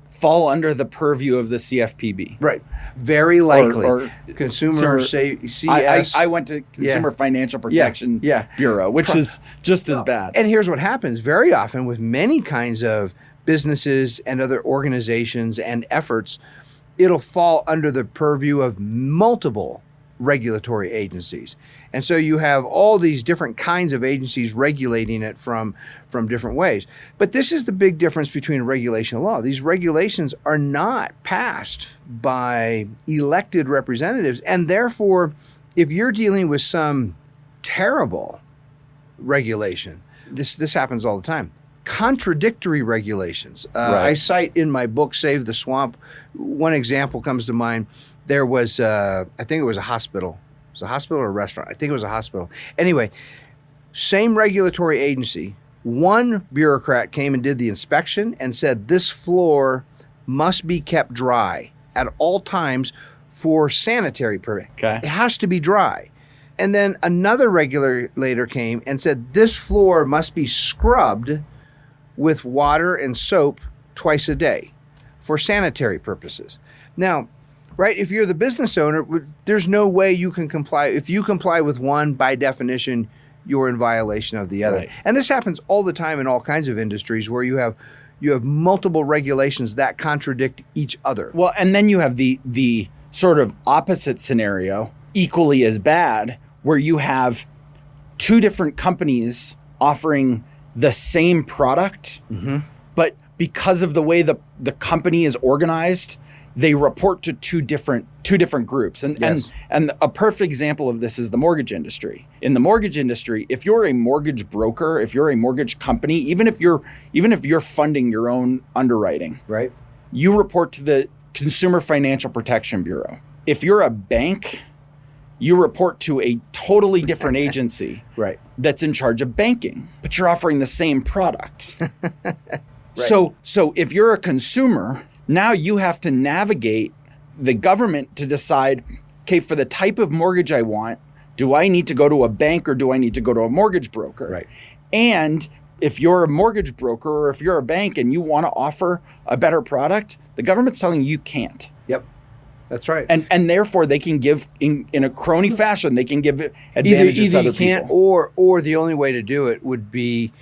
fall under the purview of the CFPB? Right. Very likely. Or Consumer CS. I went to Consumer Financial Protection Bureau, which is just as bad. And here's what happens very often with many kinds of businesses and other organizations and efforts, it'll fall under the purview of multiple regulatory agencies. And so you have all these different kinds of agencies regulating it from different ways. But this is the big difference between regulation and law. These regulations are not passed by elected representatives. And therefore, if you're dealing with some terrible regulation, this happens all the time. Contradictory regulations. I cite in my book, Save the Swamp, one example comes to mind. There was, I think it was a hospital. It was a hospital or a restaurant. I think it was a hospital. Anyway, same regulatory agency. One bureaucrat came and did the inspection and said this floor must be kept dry at all times for sanitary purposes. Okay. It has to be dry. And then another regulator came and said this floor must be scrubbed with water and soap twice a day for sanitary purposes. Now, right, if you're the business owner, there's no way you can comply. If you comply with one, by definition, you're in violation of the other. Right. And this happens all the time in all kinds of industries where you have multiple regulations that contradict each other. Well, and then you have the sort of opposite scenario, equally as bad, where you have two different companies offering the same product, but because of the way the company is organized, they report to two different groups. And a perfect example of this is the mortgage industry. In the mortgage industry, if you're a mortgage broker, if you're a mortgage company, even if you're funding your own underwriting, right, you report to the Consumer Financial Protection Bureau. If you're a bank, you report to a totally different agency that's in charge of banking, but you're offering the same product. So if you're a consumer, now you have to navigate the government to decide, okay, for the type of mortgage I want, do I need to go to a bank or do I need to go to a mortgage broker? Right. And if you're a mortgage broker or if you're a bank and you want to offer a better product, the government's telling you can't. Yep. That's right. And therefore they can give in a crony fashion, they can give advantages to other people. Either you can't, or the only way to do it would be,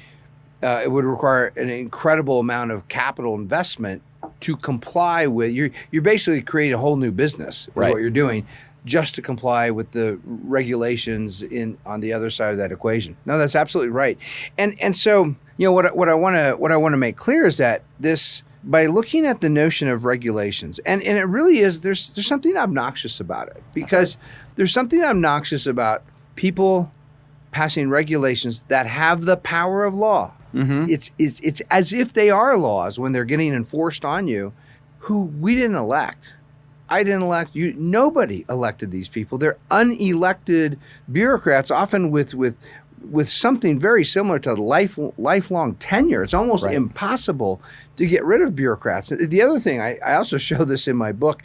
it would require an incredible amount of capital investment to comply with. You're basically creating a whole new business, is what you're doing, just to comply with the regulations on the other side of that equation. No, that's absolutely right. And so, what I want to make clear is that this, by looking at the notion of regulations, and it really is, there's something obnoxious about it, because there's something obnoxious about people passing regulations that have the power of law. Mm-hmm. It's as if they are laws when they're getting enforced on you, who we didn't elect. I didn't elect you. Nobody elected these people. They're unelected bureaucrats, often with something very similar to lifelong tenure. It's almost impossible to get rid of bureaucrats. The other thing, I also show this in my book.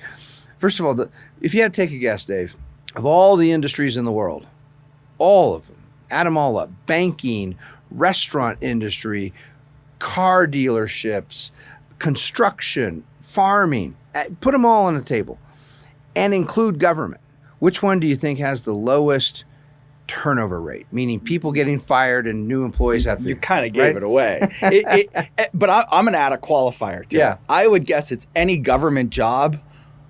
First of all, if you had to take a guess, Dave, of all the industries in the world, all of them, add them all up: banking, restaurant industry, car dealerships, construction, farming, put them all on the table and include government. Which one do you think has the lowest turnover rate, meaning people getting fired and new employees have to... You kind of gave it away. But I'm going to add a qualifier to it. I would guess it's any government job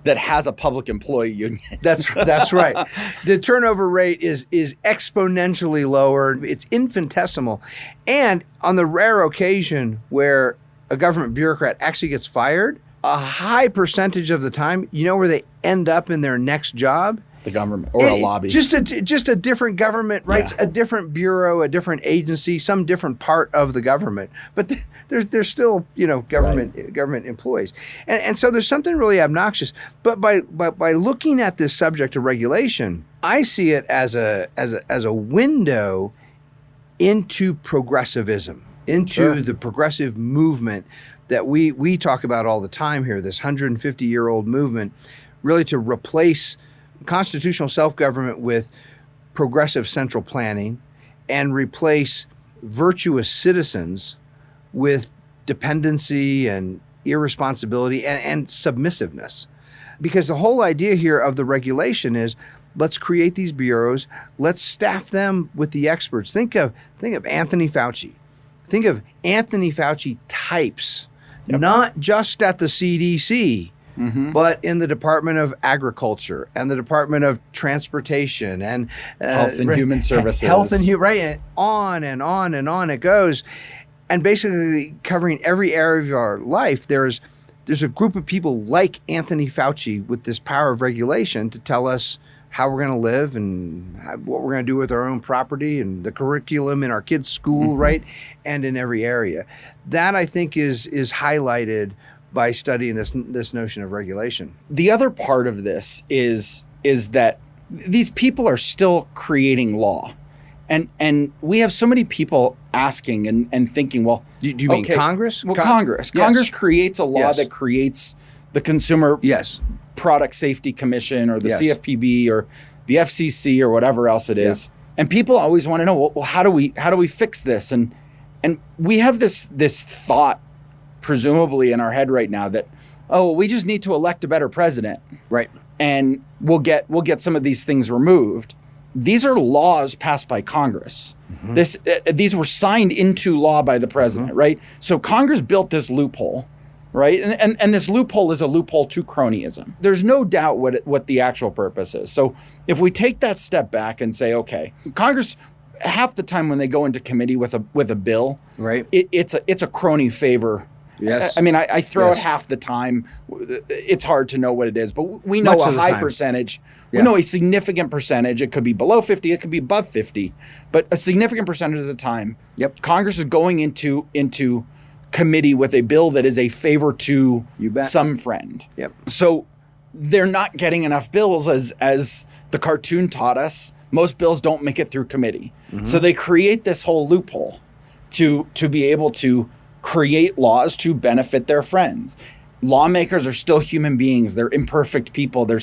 that has a public employee union. That's right. The turnover rate is exponentially lower. It's infinitesimal. And on the rare occasion where a government bureaucrat actually gets fired, a high percentage of the time, you know where they end up in their next job? The government or a lobby. Just a different government, right? Yeah. A different bureau, a different agency, some different part of the government. But they're still, government employees. And so there's something really obnoxious. But by looking at this subject of regulation, I see it as a window into progressivism, into the progressive movement that we talk about all the time here, this 150-year-old movement, really to replace constitutional self-government with progressive central planning and replace virtuous citizens with dependency and irresponsibility and submissiveness. Because the whole idea here of the regulation is, let's create these bureaus, let's staff them with the experts. Think of Anthony Fauci. Think of Anthony Fauci types, not just at the CDC, but in the Department of Agriculture and the Department of Transportation and Health and Human Services. And on and on and on it goes. And basically covering every area of our life, there's a group of people like Anthony Fauci with this power of regulation to tell us how we're going to live and what we're going to do with our own property and the curriculum in our kids' school, right? And in every area. That, I think, is highlighted by studying this notion of regulation. The other part of this is that these people are still creating law. And we have so many people asking and thinking, well, do you mean Congress? Well, Congress. Yes. Congress creates a law that creates the Consumer Product Safety Commission or the CFPB or the FCC or whatever else it is. And people always want to know, well, how do we fix this? And we have this thought presumably in our head right now that, we just need to elect a better president. Right. And we'll get some of these things removed. These are laws passed by Congress. These were signed into law by the president, right? So Congress built this loophole, right? And this loophole is a loophole to cronyism. There's no doubt what the actual purpose is. So if we take that step back and say, okay, Congress, half the time when they go into committee with a bill, right, it's a crony favor. Yes. I mean, I throw it half the time. It's hard to know what it is, but we know a high percentage. We know a significant percentage. It could be below 50. It could be above 50. But a significant percentage of the time, Congress is going into committee with a bill that is a favor to some friend. So they're not getting enough bills, as the cartoon taught us. Most bills don't make it through committee. So they create this whole loophole to be able to create laws to benefit their friends. lawmakers are still human beings. They're imperfect people. They're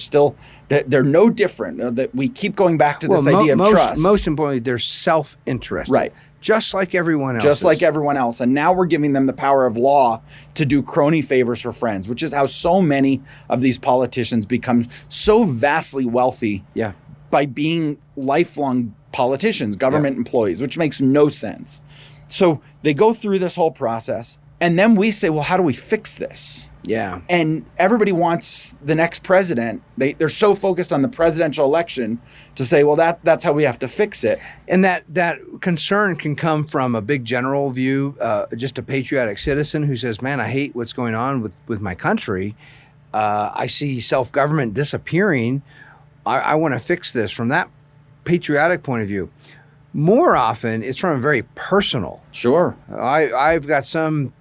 no different. That we keep going back to this idea of trust. Most importantly, they're self-interested. Right. Just like everyone else. Just like everyone else. And now we're giving them the power of law to do crony favors for friends, which is how so many of these politicians become so vastly wealthy by being lifelong politicians, government employees, which makes no sense. So they go through this whole process. And then we say, well, how do we fix this? Yeah. And everybody wants the next president. They're so focused on the presidential election to say, well, that's how we have to fix it. And that concern can come from a big general view, just a patriotic citizen who says, man, I hate what's going on with my country. I see self-government disappearing. I want to fix this from that patriotic point of view. More often, it's from a very personal. Sure. I've got some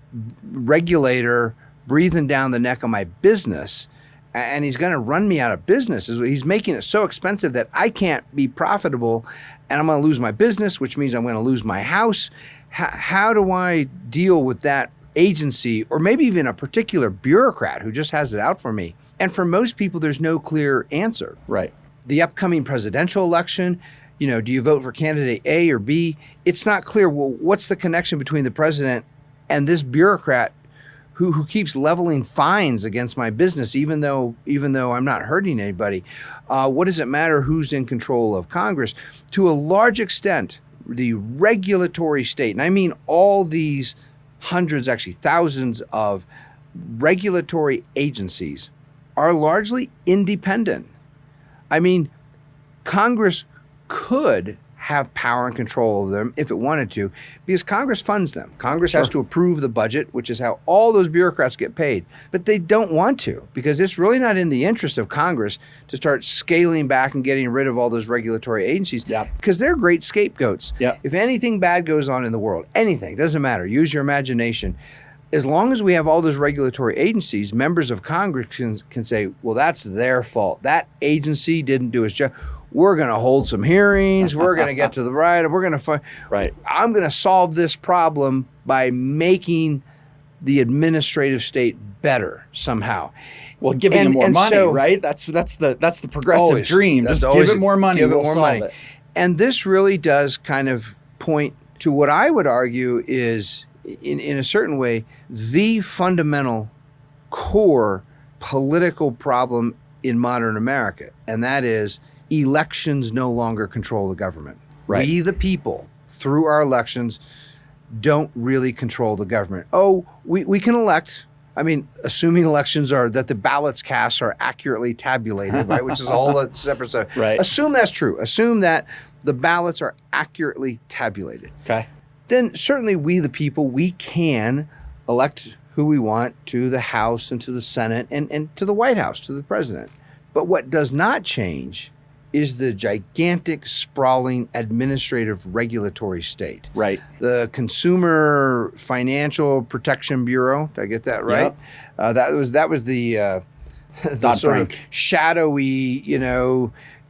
regulator breathing down the neck of my business, and he's going to run me out of business. He's making it so expensive that I can't be profitable, and I'm going to lose my business, which means I'm going to lose my house. How do I deal with that agency, or maybe even a particular bureaucrat who just has it out for me? And for most people, there's no clear answer. Right. The upcoming presidential election, do you vote for candidate A or B? It's not clear. Well, what's the connection between the president and this bureaucrat who keeps leveling fines against my business, even though I'm not hurting anybody? What does it matter who's in control of Congress? To a large extent, the regulatory state, and I mean all these hundreds, actually thousands of regulatory agencies, are largely independent. I mean, Congress could have power and control over them if it wanted to, because Congress funds them. Congress has to approve the budget, which is how all those bureaucrats get paid. But they don't want to, because it's really not in the interest of Congress to start scaling back and getting rid of all those regulatory agencies, because they're great scapegoats. If anything bad goes on in the world, anything, doesn't matter, use your imagination. As long as we have all those regulatory agencies, members of Congress can say, well, that's their fault. That agency didn't do its job. We're going to hold some hearings. We're going to get to the right. We're going to find. Right. I'm going to solve this problem by making the administrative state better somehow. Well, giving them more money, right? That's the progressive dream. Just give it more money. We'll solve it. And this really does kind of point to what I would argue is, in a certain way, the fundamental core political problem in modern America, and that is elections no longer control the government. Right. We, the people, through our elections, don't really control the government. Oh, we can elect. I mean, assuming elections are that the ballots cast are accurately tabulated, right? Which is all that separate stuff. Right. Assume that's true. Assume that the ballots are accurately tabulated. Okay. Then certainly we, the people, we can elect who we want to the House and to the Senate and to the White House, to the president. But what does not change is the gigantic, sprawling administrative regulatory state. Right. The Consumer Financial Protection Bureau. Did I get that right? Yep. That was the sort of shadowy,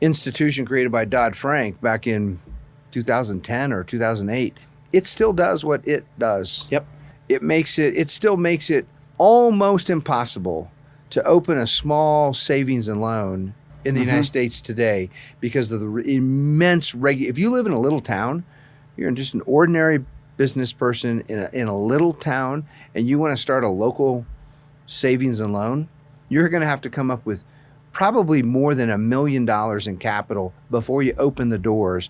institution created by Dodd-Frank back in 2010 or 2008. It still does what it does. Yep. It still makes it almost impossible to open a small savings and loan in the United States today because of the immense if you live in a little town, you're just an ordinary business person in a little town, and you want to start a local savings and loan, you're going to have to come up with probably more than $1 million in capital before you open the doors,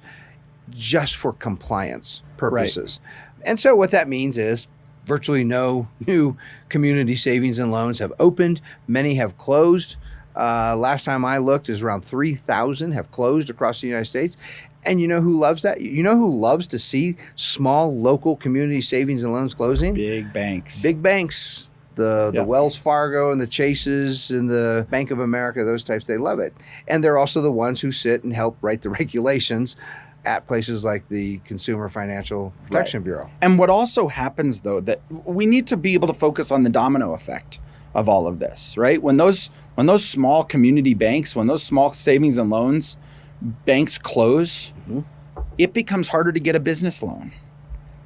just for compliance purposes. Right. And so what that means is virtually no new community savings and loans have opened. Many have closed. Last time I looked, is around 3,000 have closed across the United States. And you know who loves that? You know who loves to see small local community savings and loans closing? Big banks. Big banks. The Wells Fargo and the Chases and the Bank of America, those types, they love it. And they're also the ones who sit and help write the regulations at places like the Consumer Financial Protection Bureau. And what also happens, though, that we need to be able to focus on the domino effect of all of this, right? When those small community banks, when those small savings and loans banks close, it becomes harder to get a business loan.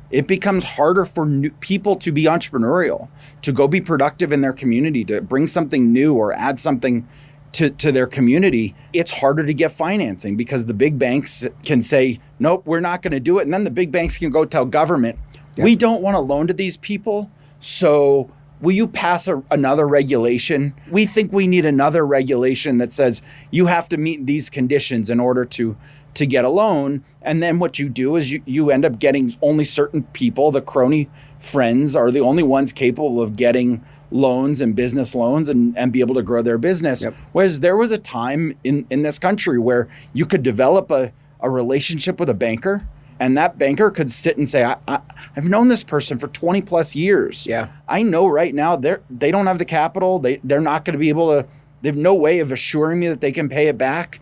it becomes harder for new people to be entrepreneurial, to go be productive in their community, to bring something new or add something to their community. It's harder to get financing because the big banks can say, nope, we're not going to do it. And then the big banks can go tell government, we don't want to loan to these people. So will you pass another regulation? We think we need another regulation that says you have to meet these conditions in order to get a loan. And then what you do is you end up getting only certain people, the crony friends are the only ones capable of getting loans and business loans and be able to grow their business. Whereas there was a time in this country where you could develop a relationship with a banker, and that banker could sit and say, I've known this person for 20 plus years. Yeah. I know right now they don't have the capital. They're not going to be able to, they have no way of assuring me that they can pay it back.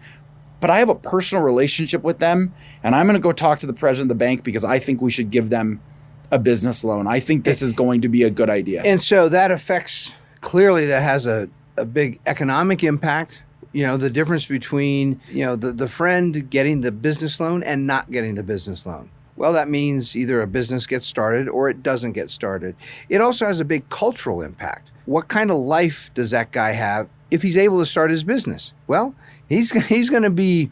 But I have a personal relationship with them, and I'm going to go talk to the president of the bank because I think we should give them a business loan. I think this is going to be a good idea. And so that affects, clearly that has a big economic impact. The difference between, the friend getting the business loan and not getting the business loan. Well, that means either a business gets started or it doesn't get started. It also has a big cultural impact. What kind of life does that guy have if he's able to start his business? Well, he's going to be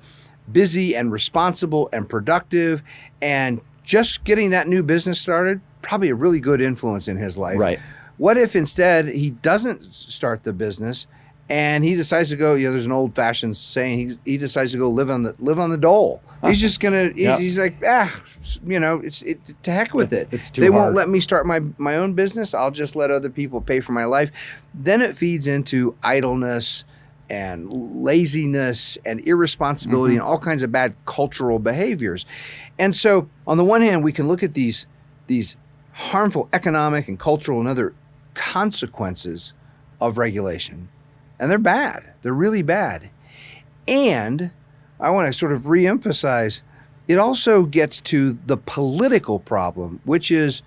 busy and responsible and productive, and just getting that new business started, probably a really good influence in his life. Right. What if instead he doesn't start the business and he decides to go, there's an old fashioned saying, he decides to go live on the dole. He's just going to, he's like, to heck with it. It's too They hard. won't let me start my own business. I'll just let other people pay for my life. Then it feeds into idleness and laziness and irresponsibility and all kinds of bad cultural behaviors. And so on the one hand, we can look at these harmful economic and cultural and other consequences of regulation. And they're bad. They're really bad. And I want to sort of reemphasize, it also gets to the political problem, which is,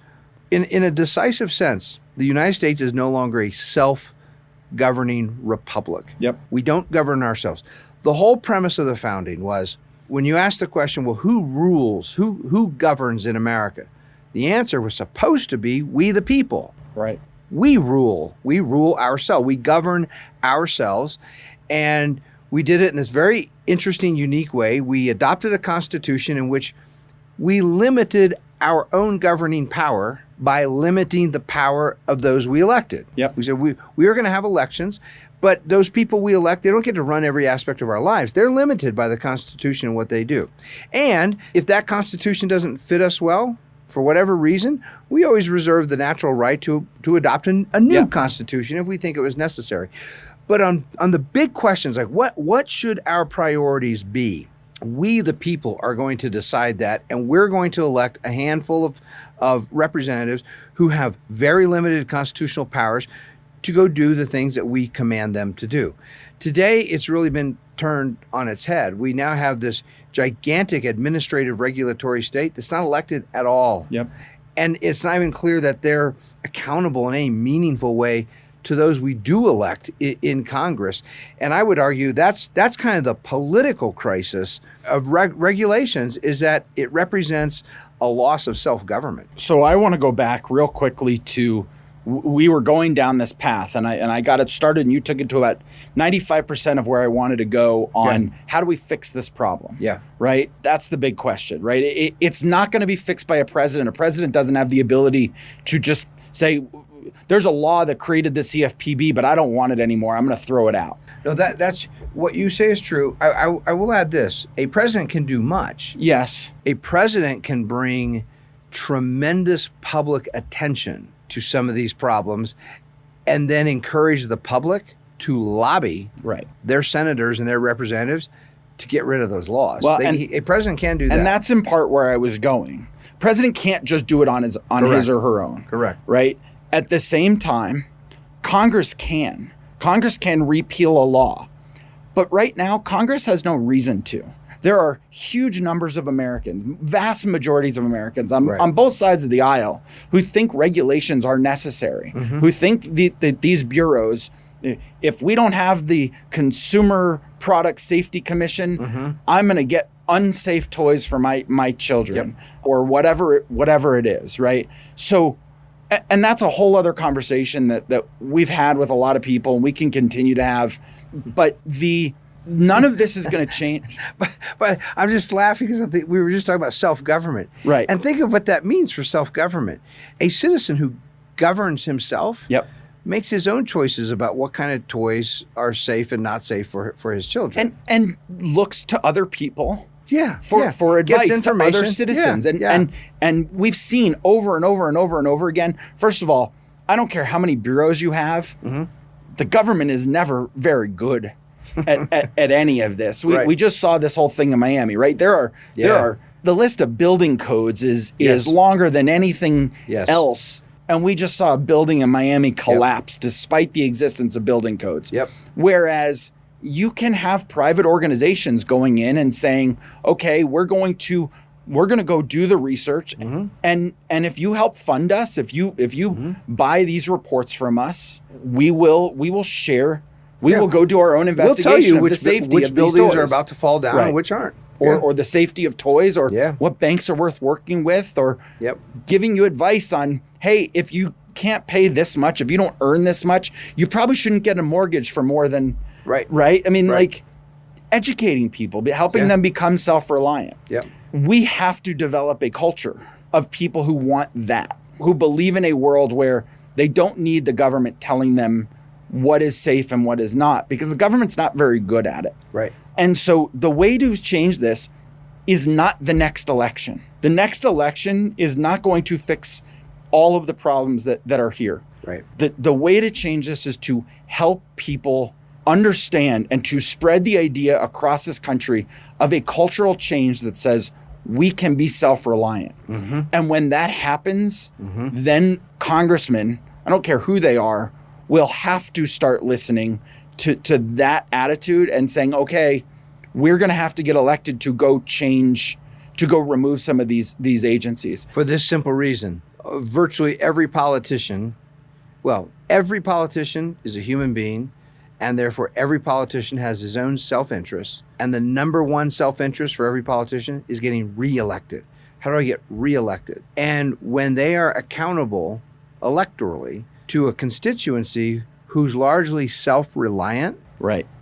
in a decisive sense, the United States is no longer a self-governing republic. Yep. We don't govern ourselves. The whole premise of the founding was, when you ask the question, well, who rules? Who governs in America? The answer was supposed to be we the people. Right. We rule. We rule ourselves. We govern ourselves. And we did it in this very interesting, unique way. We adopted a constitution in which we limited our own governing power by limiting the power of those we elected. Yep. We said we are going to have elections, but those people we elect, they don't get to run every aspect of our lives. They're limited by the Constitution and what they do. And if that Constitution doesn't fit us well, for whatever reason, we always reserve the natural right to adopt a new constitution if we think it was necessary. But on the big questions, like what should our priorities be? We, the people, are going to decide that, and we're going to elect a handful of representatives who have very limited constitutional powers to go do the things that we command them to do. Today, it's really been turned on its head. We now have this gigantic administrative regulatory state that's not elected at all. Yep. And it's not even clear that they're accountable in any meaningful way to those we do elect in Congress. And I would argue that's kind of the political crisis of regulations, is that it represents a loss of self-government. So I want to go back real quickly to, we were going down this path, and I got it started, and you took it to about 95% of where I wanted to go on how do we fix this problem? Yeah. Right? That's the big question, right? It's not going to be fixed by a president. A president doesn't have the ability to just say, there's a law that created the CFPB, but I don't want it anymore. I'm going to throw it out. No, that's what you say is true. I will add this. A president can do much. Yes. A president can bring tremendous public attention to some of these problems and then encourage the public to lobby their senators and their representatives to get rid of those laws. Well, a president can do that. And that's in part where I was going. President can't just do it on his or her own. Correct. Right? At the same time, Congress can. Congress can repeal a law. But right now, Congress has no reason to. There are huge numbers of Americans, vast majorities of Americans on both sides of the aisle who think regulations are necessary, who think that these bureaus, if we don't have the Consumer Product Safety Commission, I'm going to get unsafe toys for my children, or whatever it is, right? So, and that's a whole other conversation that we've had with a lot of people, and we can continue to have, but none of this is going to change. But I'm just laughing because we were just talking about self-government. Right. And think of what that means for self-government. A citizen who governs himself makes his own choices about what kind of toys are safe and not safe for his children. And looks to other people for Gets advice to other citizens. And we've seen over and over and over and over again, first of all, I don't care how many bureaus you have, the government is never very good at any of this. We just saw this whole thing in Miami, right? There are the list of building codes is longer than anything else. And we just saw a building in Miami collapse despite the existence of building codes. Whereas you can have private organizations going in and saying, okay, we're going to go do the research, and if you help fund us, if you buy these reports from us, we will share. We will go do our own investigation we'll tell you of the safety which of these buildings toys are about to fall down and which aren't. Or the safety of toys, or what banks are worth working with, or giving you advice on, hey, if you can't pay this much, if you don't earn this much, you probably shouldn't get a mortgage for more than right. I mean, like educating people, helping them become self-reliant. We have to develop a culture of people who want that, who believe in a world where they don't need the government telling them what is safe and what is not, because the government's not very good at it. Right. And so the way to change this is not the next election. The next election is not going to fix all of the problems that are here. Right. The way to change this is to help people understand and to spread the idea across this country of a cultural change that says we can be self-reliant. And when that happens, then congressmen, I don't care who they are, will have to start listening to that attitude and saying, okay, we're going to have to get elected to go change, to go remove some of these agencies. For this simple reason, virtually every politician is a human being, and therefore every politician has his own self-interest. And the number one self-interest for every politician is getting reelected. How do I get reelected? And when they are accountable electorally to a constituency who's largely self-reliant,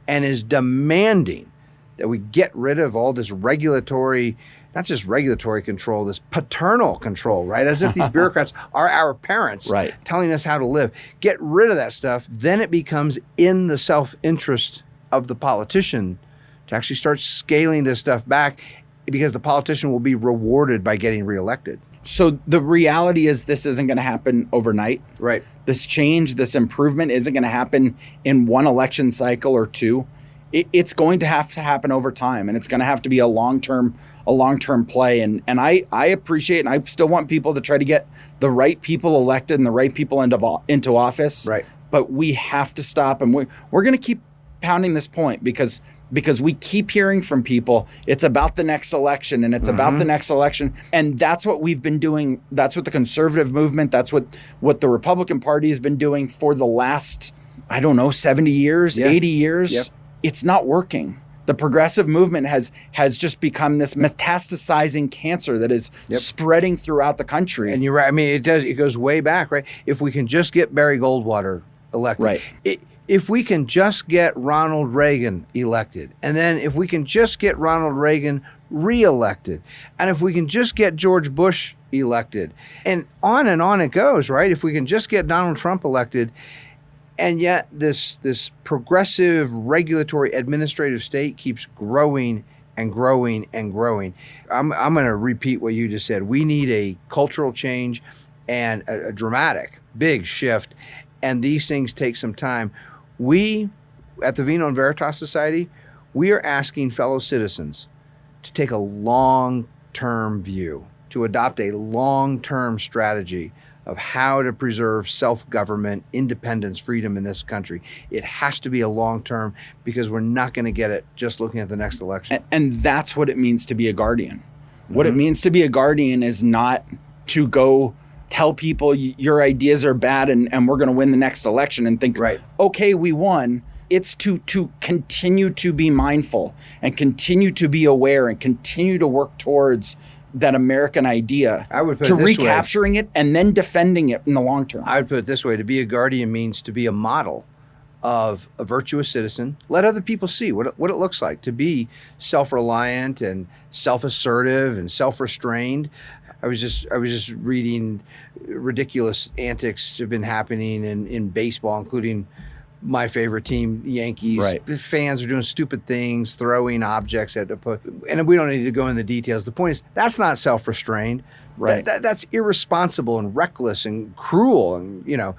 and is demanding that we get rid of all this regulatory, not just regulatory control, this paternal control, right? As if these bureaucrats are our parents telling us how to live. Get rid of that stuff. Then it becomes in the self-interest of the politician to actually start scaling this stuff back, because the politician will be rewarded by getting reelected. So the reality is this isn't going to happen overnight. Right. This change, this improvement isn't going to happen in one election cycle or two. It's going to have to happen over time, and it's going to have to be a long-term play. And I appreciate, and I still want people to try to get the right people elected and the right people into office. Right. But we have to stop, and we're going to keep pounding this point because we keep hearing from people, it's about the next election, and it's about the next election. And that's what we've been doing. That's what the conservative movement, that's what the Republican Party has been doing for the last, 70 years, 80 years. It's not working. The progressive movement has just become this metastasizing cancer that is spreading throughout the country. And you're right. I mean, it goes way back, right? If we can just get Barry Goldwater elected. Right. If we can just get Ronald Reagan elected, and then if we can just get Ronald Reagan reelected, and if we can just get George Bush elected, and on it goes, right? If we can just get Donald Trump elected, and yet this progressive regulatory administrative state keeps growing and growing and growing. I'm going to repeat what you just said. We need a cultural change and a dramatic, big shift, and these things take some time. We, at the Vino Veritas Society, we are asking fellow citizens to take a long-term view, to adopt a long-term strategy of how to preserve self-government, independence, freedom in this country. It has to be a long-term, because we're not going to get it just looking at the next election. And that's what it means to be a guardian. What it means to be a guardian is not to go tell people your ideas are bad and we're going to win the next election and think, okay, we won. It's to continue to be mindful and continue to be aware and continue to work towards that American idea, I would put to it this recapturing it and then defending it in the long term. I would put it this way: to be a guardian means to be a model of a virtuous citizen. Let other people see what it looks like to be self-reliant and self-assertive and self-restrained. I was just reading ridiculous antics have been happening in baseball, including my favorite team, the Yankees. Right. The fans are doing stupid things, throwing objects at and we don't need to go into the details. The point is, that's not self-restrained. Right. That's irresponsible and reckless and cruel. And,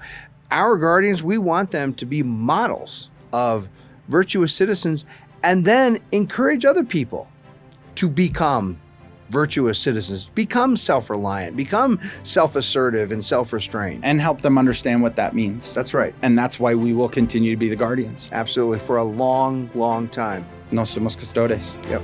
our guardians, we want them to be models of virtuous citizens and then encourage other people to become virtuous citizens, become self-reliant, become self-assertive and self-restrained. And help them understand what that means. That's right. And that's why we will continue to be the guardians. Absolutely. For a long, long time. Nos somos custodes. Yep.